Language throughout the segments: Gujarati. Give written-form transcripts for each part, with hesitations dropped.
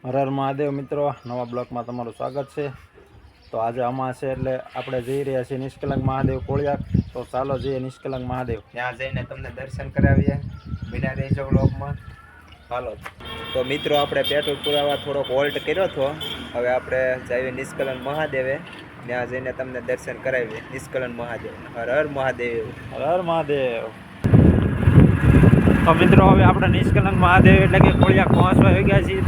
હર હર મહાદેવ મિત્રો, નવા બ્લોકમાં તમારું સ્વાગત છે। તો આજે અમાસ છે એટલે આપણે જઈ રહ્યા છીએ નિષ્કલંક મહાદેવ કોળિયાક। તો ચાલો જઈએ નિષ્કલંક મહાદેવ, ત્યાં જઈને તમને દર્શન કરાવીએ। બિના રહેજો બ્લોકમાં, હાલો। તો મિત્રો આપણે પેટ્રોલ પુરાવા થોડોક હોલ્ટ કર્યો હતો, હવે આપણે જઈએ નિષ્કલંક મહાદેવે। ત્યાં જઈને તમને દર્શન કરાવીએ નિષ્કલંક મહાદેવ। હર હર મહાદેવ, હર હર મહાદેવ। તો મિત્રો હવે આપણે નિષ્કલંક મહાદેવ એટલે કે કોળિયાક પહોંચવા આવી ગયા છીએ।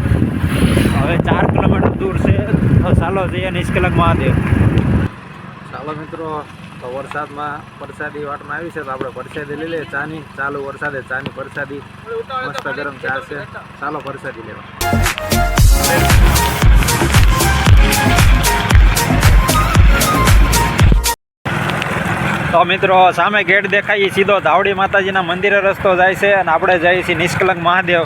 હવે 4 કિલોમીટર દૂર છે, તો ચાલો જઈએ નિષ્કલંક મહાદેવ। ચાલો મિત્રો, તો વરસાદમાં પ્રસાદી વાટમાં આવી છે, તો આપણે પ્રસાદી લઈ લઈએ ચાની। ચાલુ વરસાદે ચાની પ્રસાદી મસ્ત ગરમ ચા છે, ચાલો પ્રસાદી લેવા। તો મિત્રો સામે ગેટ દેખાય, સીધો ધાવડી માતાજીના મંદિરે રસ્તો જાય છે અને આપણે જઈએ છીએ નિષ્કલંક મહાદેવ।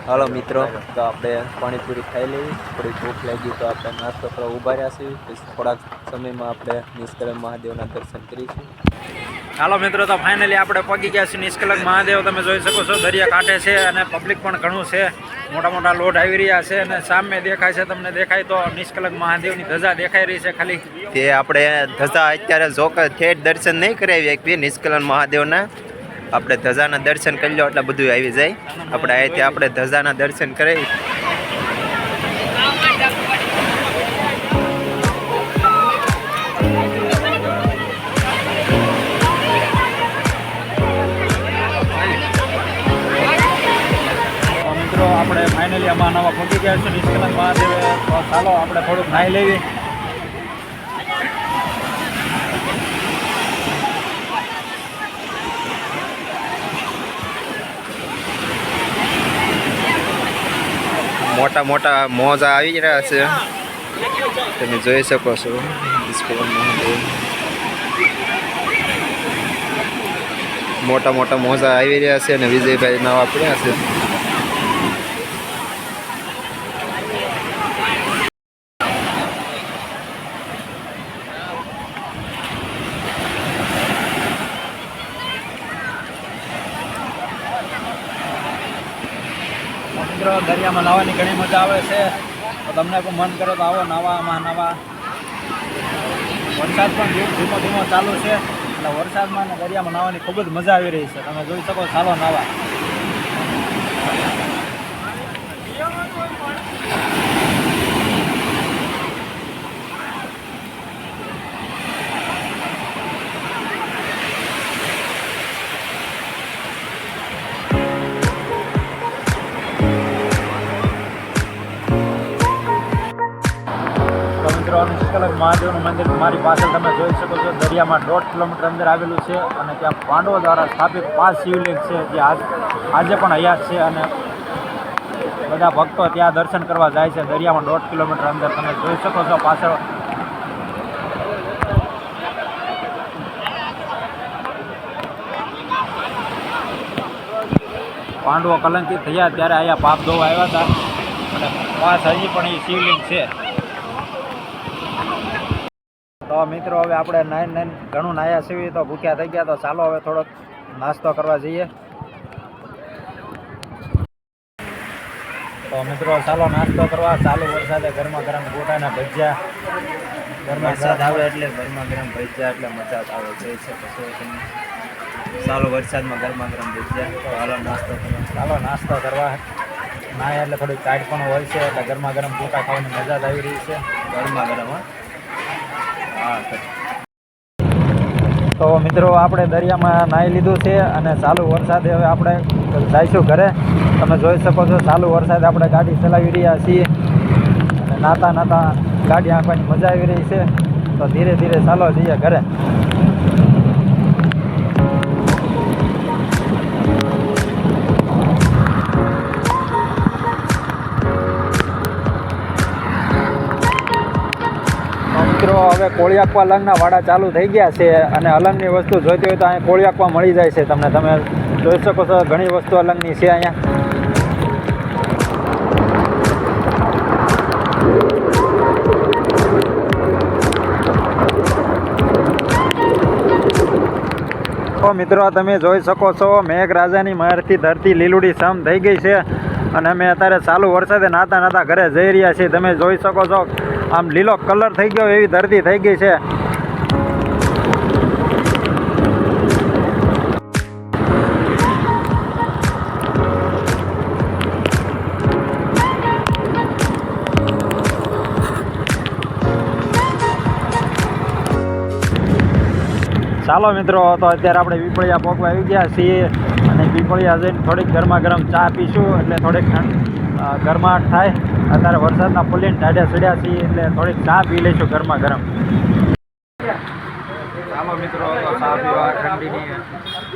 હાલો મિત્રો, તો આપણે પાણીપુરી ખાઈ લઈએ। થોડી ભૂખ લાગી તો આપણે નાસ્તો કરવા ઊભા રહ્યા છીએ। પછી થોડાક સમયમાં આપણે નિષ્કલંક મહાદેવના દર્શન કરીશું। ચાલો મિત્રો, તો ફાઇનલી આપણે પહોંચી ગયા છીએ નિષ્કલંક મહાદેવ। તમે જોઈ શકો છો દરિયા કાંઠે છે અને પબ્લિક પણ ઘણું છે, મોટા મોટા લોડ આવી રહ્યા છે અને સામે દેખાય છે, તમને દેખાય તો નિષ્કલંક મહાદેવની ધજા દેખાઈ રહી છે ખાલી। તે આપણે ધજા અત્યારે જોકે ઠેઠ દર્શન નહીં કરાવી શકીએ નિષ્કલંક મહાદેવના। આપણે ધજાના દર્શન કરી લો એટલે બધું આવી જાય। આપણે અહીંથી આપણે ધજાના દર્શન કરાવી। મિત્રો આપણે ફાઇનલી આમાં નવા પહોંચી ગયા છીએ નિષ્કલંક મહાદેવે। તો ચાલો આપણે થોડુંક નાહી લેવી। મોટા મોટા મોજા આવી રહ્યા છે, તમે જોઈ શકો છો નિષ્કલંક મહાદેવ। મોટા મોટા મોજા આવી રહ્યા છે અને વિજયભાઈ નાવા પડ્યા છે। મિત્રો દરિયામાં નાહવાની ઘણી મજા આવે છે, તો તમને પણ મન કરે તો આવો નાવામાં નાવા। વરસાદ પણ ધીમો ધીમો ચાલુ છે, એટલે વરસાદમાં અને દરિયામાં નાહવાની ખૂબ જ મજા આવી રહી છે, તમે જોઈ શકો। ચાલો નાવા। નિષ્કલંક મહાદેવનું મંદિર મારી પાછળ તમે જોઈ શકો છો, દરિયામાં 1.5 કિલોમીટર અંદર આવેલું છે અને ત્યાં પાંડવો દ્વારા સ્થાપિત 5 શિવલિંગ છે, જે આજે પણ હયાત છે અને બધા ભક્તો ત્યાં દર્શન કરવા જાય છે દરિયામાં 1.5 કિલોમીટર અંદર। તમે જોઈ શકો છો પાછળ પાંડવો કલંકિત થયા ત્યારે અહીંયા પાપ ધોવા આવ્યા હતા અને પાસ હજી પણ એ શિવલિંગ છે। તો મિત્રો હવે આપણે નાઈન ઘણું નાહ્યા છીએ, તો ભૂખ્યા થઈ ગયા, તો ચાલો હવે થોડોક નાસ્તો કરવા જઈએ। તો મિત્રો ચાલો નાસ્તો કરવા। ચાલુ વરસાદે ગરમા ગરમ ગોટાના ભજીયા, વરસાદ આવે એટલે ગરમા ગરમ ભજીયા એટલે મજા જ આવે, જોઈ શકો છો તમે। ચાલો વરસાદમાં ગરમા ગરમ ભજીયા, તો હાલો નાસ્તો કરવા। ચાલો નાસ્તો કરવા। નાય એટલે થોડીક ટાઈટ પણ હોય છે, એટલે ગરમા ગરમ ગોટા ખાવાની મજા જ આવી રહી છે, ગરમા ગરમ। તો મિત્રો આપણે દરિયામાં નાહી લીધું છે અને ચાલુ વરસાદે હવે આપણે જઈશું ઘરે। તમે જોઈ શકો છો ચાલુ વરસાદે આપણે ગાડી ચલાવી રહ્યા છીએ અને નાતા નાતા ગાડી આંકવાની મજા આવી રહી છે, તો ધીરે ધીરે ચાલો જઈએ ઘરે। મિત્રો હવે કોળિયાકવા અલંગના વાડા ચાલુ થઈ ગયા છે અને અલંગની વસ્તુ જોઈતી હોય તો અહીંયા કોળિયાકવા મળી જાય છે તમને। તમે જોઈ શકો છો ઘણી વસ્તુ અલંગની છે અહીંયા। તો મિત્રો તમે જોઈ શકો છો મેઘરાજાની મહેરથી ધરતી લીલુડી સમ થઈ ગઈ છે અને અમે અત્યારે ચાલુ વરસાદે નાતા નાતા ઘરે જઈ રહ્યા છીએ. તમે જોઈ શકો છો આમ લીલો કલર થઈ ગયો એવી ધરતી થઈ ગઈ છે. ચાલો મિત્રો, તો અત્યારે આપણે પીપળિયા પહોંચવા આવી ગયા છીએ અને પીપળિયા જઈને થોડીક ગરમા ગરમ ચા પીશું એટલે થોડીક ગરમાટ થાય. અત્યારે વરસાદના ફૂલીને ટાઢે ચડ્યા છીએ એટલે થોડીક ચા પી લઈશું ગરમા ગરમ. ચાલો મિત્રો, તો ચા પીવા ઠંડીની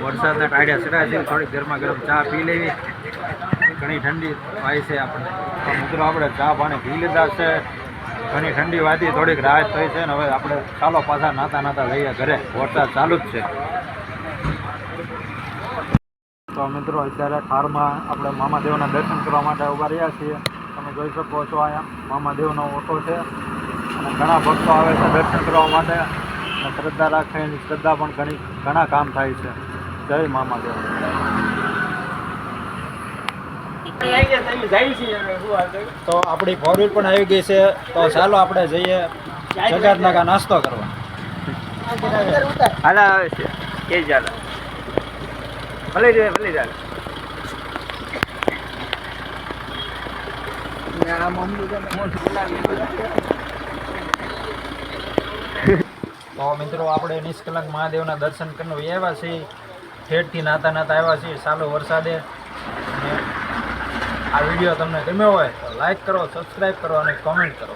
વરસાદના ટાઢે ચડ્યા છીએ, થોડીક ગરમા ગરમ ચા પી લેવી. ઘણી ઠંડી થાય છે આપણને. તો મિત્રો આપણે ચા પાણી પી લીધા છે, ઘણી ઠંડી વાતી, થોડીક રાહત થઈ છે ને હવે આપણે ચાલો પાછા નાતા નાતા જઈએ ઘરે. વરસાદ ચાલુ જ છે. તો મિત્રો અત્યારે ખારમાં આપણે મામાદેવના દર્શન કરવા માટે ઊભા રહ્યા છીએ. તમે જોઈ શકો છો અહીંયા મામાદેવનો ઓટો છે અને ઘણા ભક્તો આવે છે દર્શન કરવા માટે અને શ્રદ્ધા રાખે એની શ્રદ્ધા પણ ઘણા કામ થાય છે. જય મામાદેવ. તો આપણી ફોર વ્હીલ પણ આવી ગઈ છે. તો ચાલો આપણે જઈએ જગાતનાકા નાસ્તો કરવા. હાલા આવે છે કે ચાલે ભલે જાય ભલે ચાલે. તો મિત્રો આપણે નિષ્કલંક મહાદેવના દર્શન કરીને આવ્યા છીએ. ઠેઠથી નાતા નાતા આવ્યા છીએ ચાલુ વરસાદે. અને આ વિડીયો તમને ગમ્યો હોય તો લાઈક કરો, સબસ્ક્રાઈબ કરો અને કોમેન્ટ કરો.